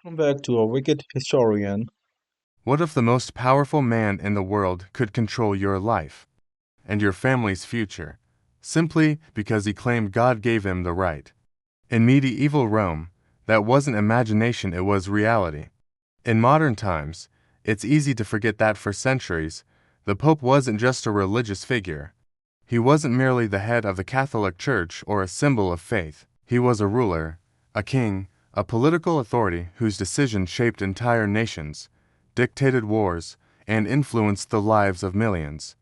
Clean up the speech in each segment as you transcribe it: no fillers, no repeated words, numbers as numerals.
Come back to a wicked historian. What if the most powerful man in the world could control your life and your family's future, simply because he claimed God gave him the right? In medieval Rome, that wasn't imagination, it was reality. In modern times, it's easy to forget that for centuries, the Pope wasn't just a religious figure. He wasn't merely the head of the Catholic Church or a symbol of faith. He was a ruler, a king, a political authority whose decisions shaped entire nations, dictated wars, and influenced the lives of millions.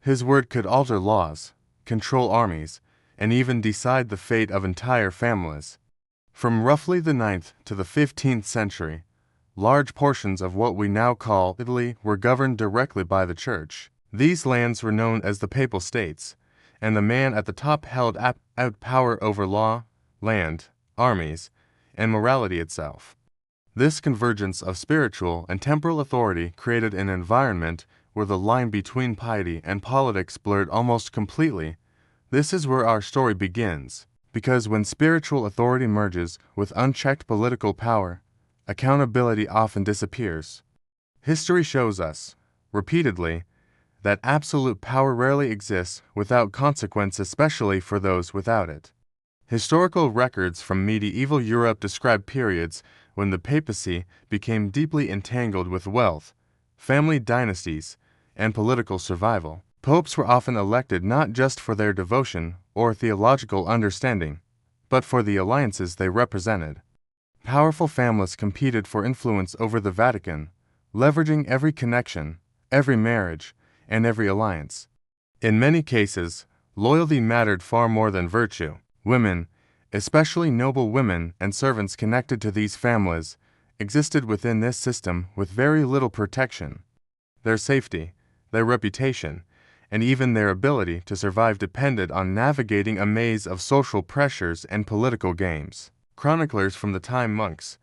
His word could alter laws, control armies, and even decide the fate of entire families. From roughly the 9th to the 15th century, large portions of what we now call Italy were governed directly by the Church. These lands were known as the Papal States, and the man at the top held out power over law, land, armies, and morality itself. This convergence of spiritual and temporal authority created an environment where the line between piety and politics blurred almost completely. This is where our story begins, because when spiritual authority merges with unchecked political power, accountability often disappears. History shows us, repeatedly, that absolute power rarely exists without consequence, especially for those without it. Historical records from medieval Europe describe periods when the papacy became deeply entangled with wealth, family dynasties, and political survival. Popes were often elected not just for their devotion or theological understanding, but for the alliances they represented. Powerful families competed for influence over the Vatican, leveraging every connection, every marriage, and every alliance. In many cases, loyalty mattered far more than virtue. Women, especially noble women and servants connected to these families, existed within this system with very little protection. Their safety, their reputation, and even their ability to survive depended on navigating a maze of social pressures and political games. Chroniclers from the time, monks,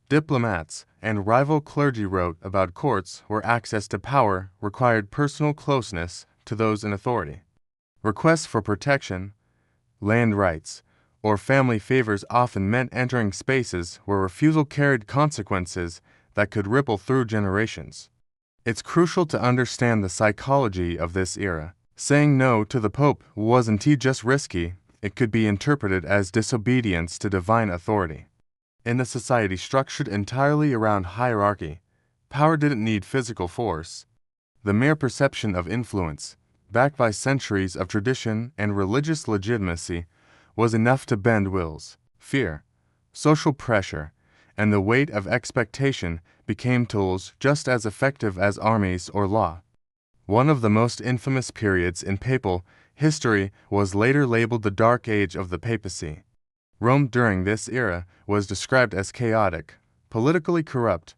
diplomats, and rival clergy wrote about courts where access to power required personal closeness to those in authority. Requests for protection, land rights, or family favors often meant entering spaces where refusal carried consequences that could ripple through generations. It's crucial to understand the psychology of this era. Saying no to the Pope wasn't just risky, it could be interpreted as disobedience to divine authority. In a society structured entirely around hierarchy, power didn't need physical force. The mere perception of influence, backed by centuries of tradition and religious legitimacy, was enough to bend wills. Fear, social pressure, and the weight of expectation became tools just as effective as armies or law. One of the most infamous periods in papal history was later labeled the Dark Age of the Papacy. Rome during this era was described as chaotic, politically corrupt,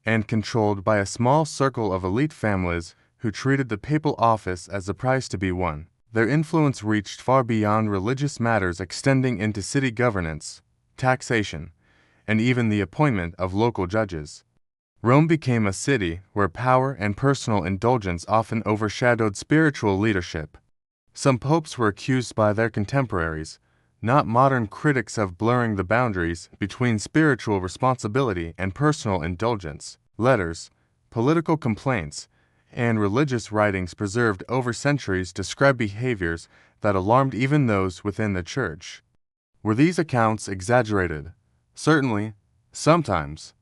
and controlled by a small circle of elite families who treated the papal office as a prize to be won. Their influence reached far beyond religious matters, extending into city governance, taxation, and even the appointment of local judges. Rome became a city where power and personal indulgence often overshadowed spiritual leadership. Some popes were accused by their contemporaries, not modern critics, of blurring the boundaries between spiritual responsibility and personal indulgence. Letters, political complaints, and religious writings preserved over centuries describe behaviors that alarmed even those within the Church. Were these accounts exaggerated? Certainly, sometimes.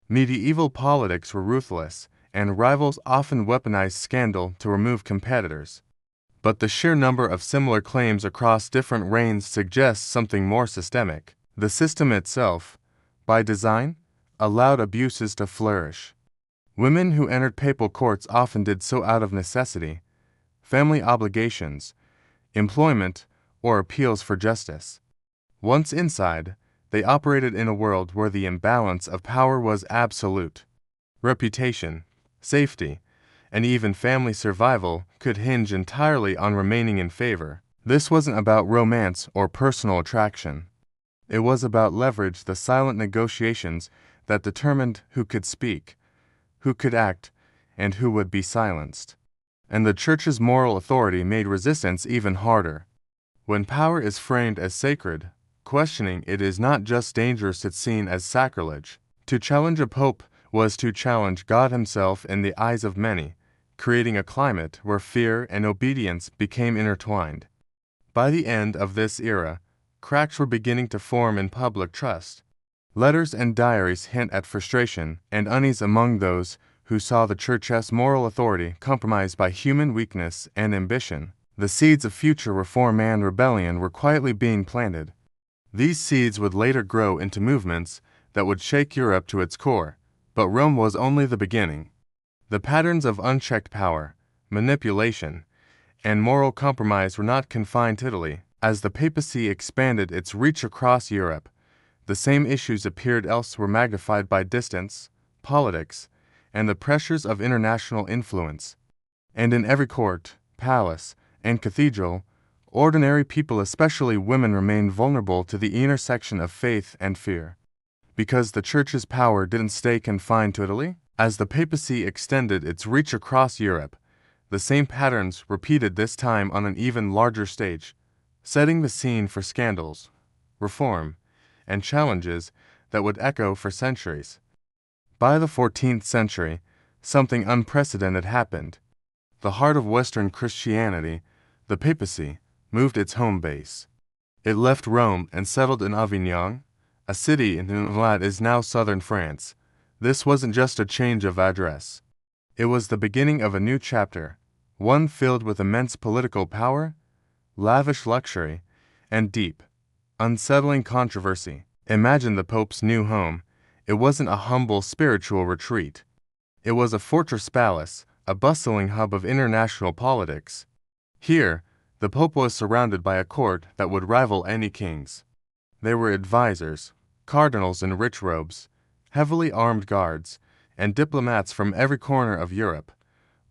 Medieval politics were ruthless, and rivals often weaponized scandal to remove competitors. But the sheer number of similar claims across different reigns suggests something more systemic. The system itself, by design, allowed abuses to flourish. Women who entered papal courts often did so out of necessity, family obligations, employment, or appeals for justice. Once inside, they operated in a world where the imbalance of power was absolute. Reputation, safety, and even family survival could hinge entirely on remaining in favor. This wasn't about romance or personal attraction. It was about leverage, the silent negotiations that determined who could speak, who could act, and who would be silenced. And the Church's moral authority made resistance even harder. When power is framed as sacred, questioning it is not just dangerous, it's seen as sacrilege. To challenge a pope was to challenge God himself in the eyes of many, creating a climate where fear and obedience became intertwined. By the end of this era, cracks were beginning to form in public trust. Letters and diaries hint at frustration and unease among those who saw the Church's moral authority compromised by human weakness and ambition. The seeds of future reform and rebellion were quietly being planted. These seeds would later grow into movements that would shake Europe to its core, but Rome was only the beginning. The patterns of unchecked power, manipulation, and moral compromise were not confined to Italy. As the papacy expanded its reach across Europe, the same issues appeared elsewhere, magnified by distance, politics, and the pressures of international influence. And in every court, palace, and cathedral, ordinary people, especially women, remained vulnerable to the intersection of faith and fear. Because the Church's power didn't stay confined to Italy, as the papacy extended its reach across Europe, the same patterns repeated, this time on an even larger stage, setting the scene for scandals, reform, and challenges that would echo for centuries. By the 14th century, something unprecedented happened. The heart of Western Christianity, the papacy, moved its home base. It left Rome and settled in Avignon, a city in what is now southern France. This wasn't just a change of address. It was the beginning of a new chapter, one filled with immense political power, lavish luxury, and deep, unsettling controversy. Imagine the Pope's new home. It wasn't a humble spiritual retreat. It was a fortress palace, a bustling hub of international politics. Here, the Pope was surrounded by a court that would rival any king's. There were advisors, cardinals in rich robes, heavily armed guards, and diplomats from every corner of Europe,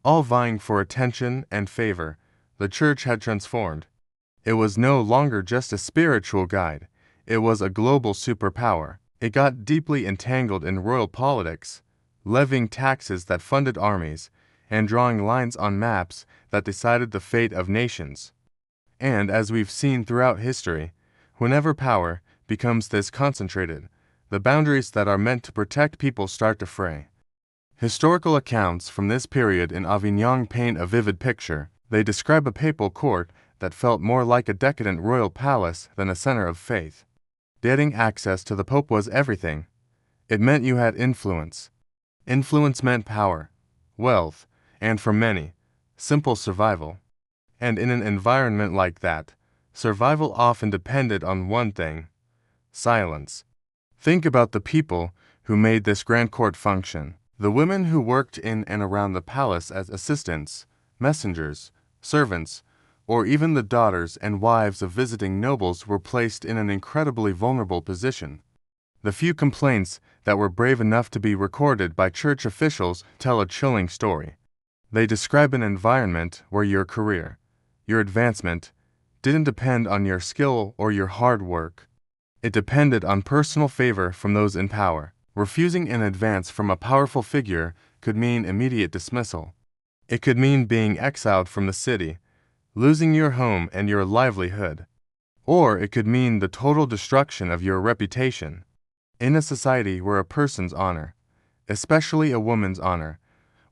all vying for attention and favor. The Church had transformed. It was no longer just a spiritual guide. It was a global superpower. It got deeply entangled in royal politics, levying taxes that funded armies, and drawing lines on maps that decided the fate of nations. And as we've seen throughout history, whenever power becomes this concentrated, the boundaries that are meant to protect people start to fray. Historical accounts from this period in Avignon paint a vivid picture. They describe a papal court that felt more like a decadent royal palace than a center of faith. Getting access to the Pope was everything. It meant you had influence. Influence meant power, wealth, and for many, simple survival. And in an environment like that, survival often depended on one thing: silence. Think about the people who made this grand court function. The women who worked in and around the palace as assistants, messengers, servants, or even the daughters and wives of visiting nobles were placed in an incredibly vulnerable position. The few complaints that were brave enough to be recorded by church officials tell a chilling story. They describe an environment where your career, your advancement, didn't depend on your skill or your hard work. It depended on personal favor from those in power. Refusing an advance from a powerful figure could mean immediate dismissal. It could mean being exiled from the city, losing your home and your livelihood. Or it could mean the total destruction of your reputation. In a society where a person's honor, especially a woman's honor,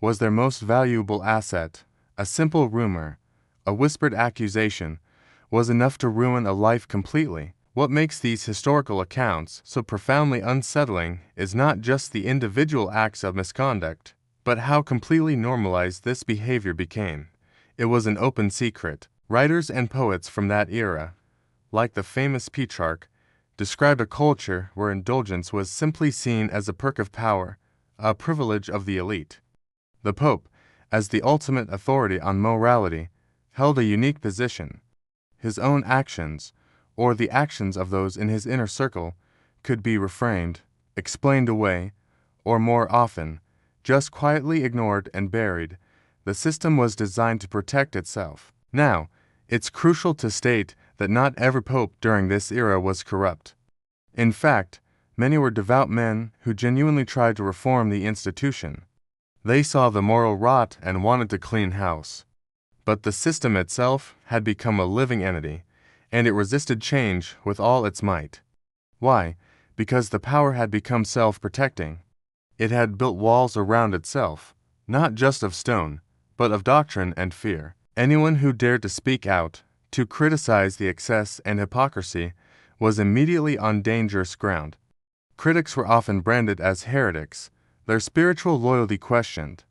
was their most valuable asset, a simple rumor, a whispered accusation, was enough to ruin a life completely. What makes these historical accounts so profoundly unsettling is not just the individual acts of misconduct, but how completely normalized this behavior became. It was an open secret. Writers and poets from that era, like the famous Petrarch, described a culture where indulgence was simply seen as a perk of power, a privilege of the elite. The Pope, as the ultimate authority on morality, held a unique position. His own actions, or the actions of those in his inner circle, could be reframed, explained away, or more often, just quietly ignored and buried. The system was designed to protect itself. Now, it's crucial to state that not every pope during this era was corrupt. In fact, many were devout men who genuinely tried to reform the institution. They saw the moral rot and wanted to clean house. But the system itself had become a living entity, and it resisted change with all its might. Why? because the power had become self-protecting. It had built walls around itself, not just of stone, but of doctrine and fear. Anyone who dared to speak out, to criticize the excess and hypocrisy, was immediately on dangerous ground. Critics were often branded as heretics, their spiritual loyalty questioned.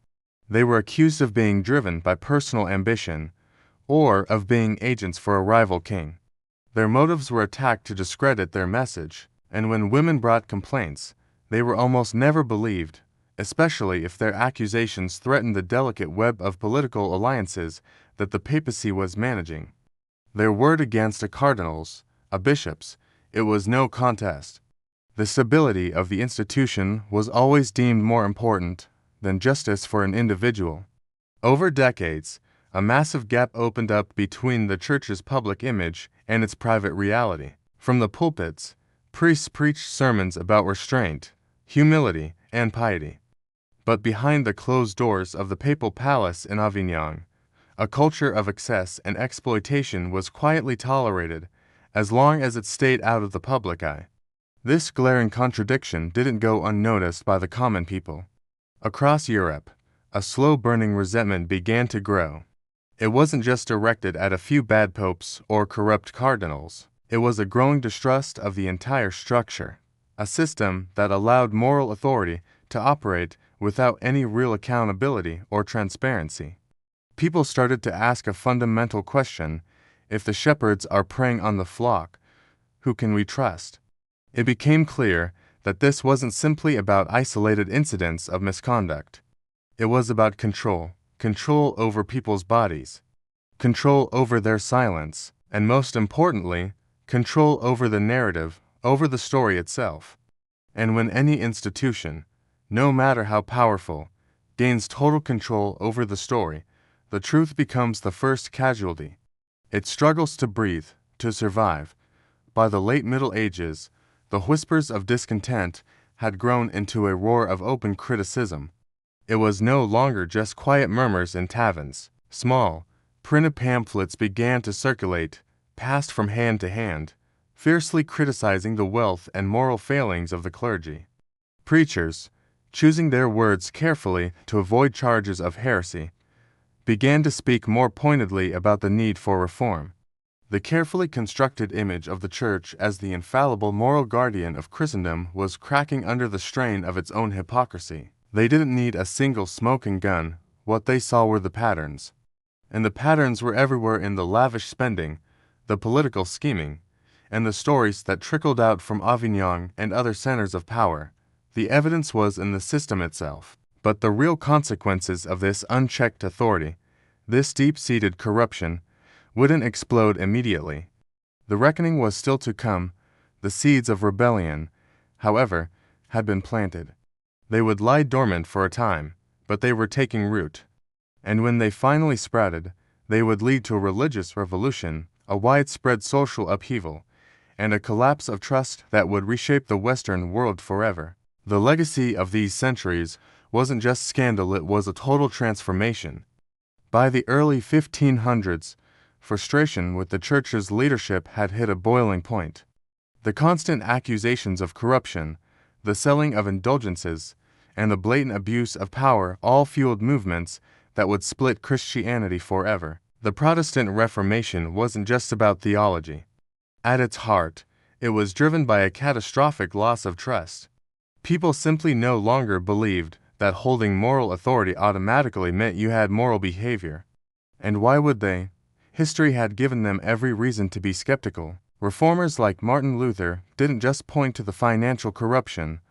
They were accused of being driven by personal ambition, or of being agents for a rival king. Their motives were attacked to discredit their message, and when women brought complaints, they were almost never believed, especially if their accusations threatened the delicate web of political alliances that the papacy was managing. Their word against a cardinal's, a bishop's, it was no contest. The stability of the institution was always deemed more important than justice for an individual. Over decades, a massive gap opened up between the church's public image and its private reality. From the pulpits, priests preached sermons about restraint, humility, and piety. But behind the closed doors of the papal palace in Avignon, a culture of excess and exploitation was quietly tolerated as long as it stayed out of the public eye. This glaring contradiction didn't go unnoticed by the common people. Across Europe, a slow-burning resentment began to grow. It wasn't just directed at a few bad popes or corrupt cardinals. It was a growing distrust of the entire structure, a system that allowed moral authority to operate without any real accountability or transparency. People started to ask a fundamental question: if the shepherds are preying on the flock, who can we trust? It became clear that this wasn't simply about isolated incidents of misconduct. It was about control over people's bodies, control over their silence, and most importantly, control over the narrative, over the story itself. And when any institution, no matter how powerful, gains total control over the story, the truth becomes the first casualty. It struggles to breathe, to survive. By the late Middle Ages, the whispers of discontent had grown into a roar of open criticism. It was no longer just quiet murmurs in taverns. Small, printed pamphlets began to circulate, passed from hand to hand, fiercely criticizing the wealth and moral failings of the clergy. Preachers, choosing their words carefully to avoid charges of heresy, began to speak more pointedly about the need for reform. The carefully constructed image of the Church as the infallible moral guardian of Christendom was cracking under the strain of its own hypocrisy. They didn't need a single smoking gun. What they saw were the patterns. And the patterns were everywhere in the lavish spending, the political scheming, and the stories that trickled out from Avignon and other centers of power. The evidence was in the system itself. But the real consequences of this unchecked authority, this deep-seated corruption, wouldn't explode immediately. The reckoning was still to come. The seeds of rebellion, however, had been planted. They would lie dormant for a time, but they were taking root. And when they finally sprouted, they would lead to a religious revolution, a widespread social upheaval, and a collapse of trust that would reshape the Western world forever. The legacy of these centuries wasn't just scandal, it was a total transformation. By the early 1500s, frustration with the Church's leadership had hit a boiling point. The constant accusations of corruption, the selling of indulgences, and the blatant abuse of power all fueled movements that would split Christianity forever. The Protestant Reformation wasn't just about theology. At its heart, it was driven by a catastrophic loss of trust. People simply no longer believed that holding moral authority automatically meant you had moral behavior. And why would they? History had given them every reason to be skeptical. Reformers like Martin Luther didn't just point to the financial corruption,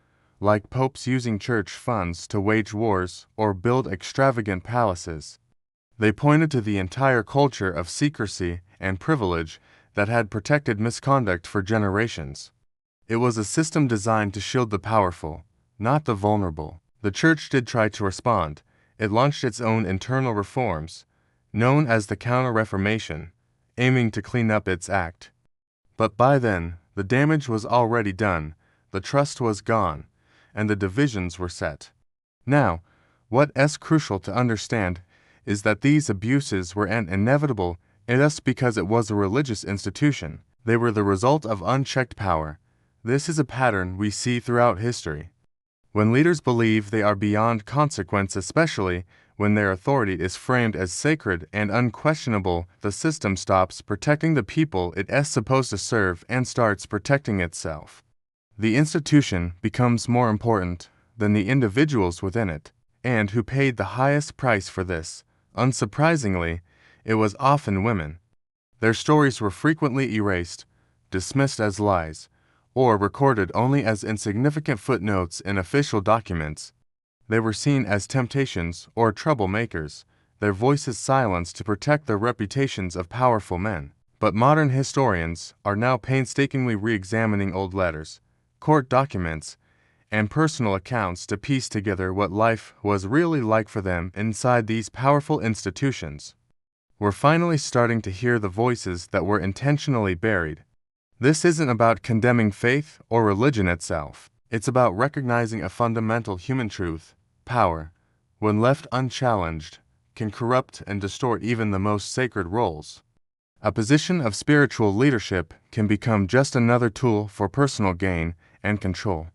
like popes using church funds to wage wars or build extravagant palaces. They pointed to the entire culture of secrecy and privilege that had protected misconduct for generations. It was a system designed to shield the powerful, not the vulnerable. The Church did try to respond. It launched its own internal reforms, known as the Counter-Reformation, aiming to clean up its act. But by then, the damage was already done, the trust was gone, and the divisions were set. Now, what is crucial to understand is that these abuses were inevitable, and just because it was a religious institution. They were the result of unchecked power. This is a pattern we see throughout history. When leaders believe they are beyond consequence, especially when their authority is framed as sacred and unquestionable, the system stops protecting the people it is supposed to serve and starts protecting itself. The institution becomes more important than the individuals within it, and who paid the highest price for this. Unsurprisingly, it was often women. Their stories were frequently erased, dismissed as lies, or recorded only as insignificant footnotes in official documents. They were seen as temptations or troublemakers, their voices silenced to protect the reputations of powerful men. But modern historians are now painstakingly re-examining old letters, court documents, and personal accounts to piece together what life was really like for them inside these powerful institutions. We're finally starting to hear the voices that were intentionally buried. This isn't about condemning faith or religion itself. It's about recognizing a fundamental human truth: power, when left unchallenged, can corrupt and distort even the most sacred roles. A position of spiritual leadership can become just another tool for personal gain and control.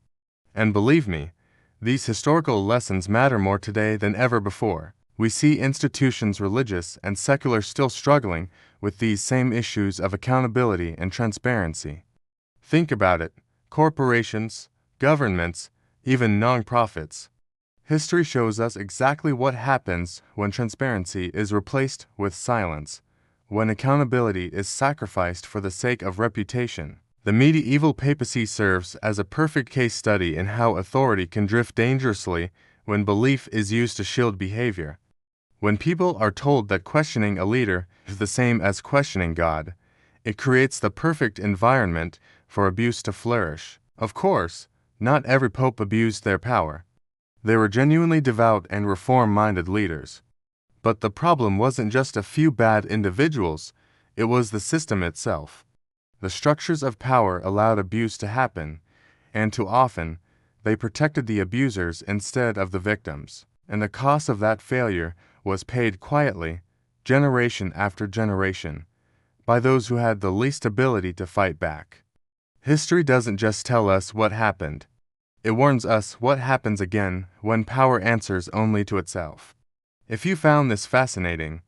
And believe me, these historical lessons matter more today than ever before. We see institutions, religious and secular, still struggling with these same issues of accountability and transparency. Think about it: corporations, governments, even nonprofits. History shows us exactly what happens when transparency is replaced with silence, when accountability is sacrificed for the sake of reputation. The medieval papacy serves as a perfect case study in how authority can drift dangerously when belief is used to shield behavior. When people are told that questioning a leader is the same as questioning God, it creates the perfect environment for abuse to flourish. Of course, not every pope abused their power. They were genuinely devout and reform-minded leaders. But the problem wasn't just a few bad individuals, it was the system itself. The structures of power allowed abuse to happen, and too often, they protected the abusers instead of the victims. And the cost of that failure was paid quietly, generation after generation, by those who had the least ability to fight back. History doesn't just tell us what happened. It warns us what happens again when power answers only to itself. If you found this fascinating,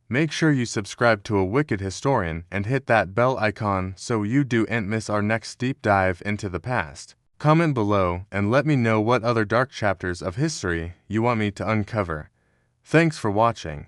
make sure you subscribe to A Wicked Historian and hit that bell icon so you don't miss our next deep dive into the past. Comment below and let me know what other dark chapters of history you want me to uncover. Thanks for watching.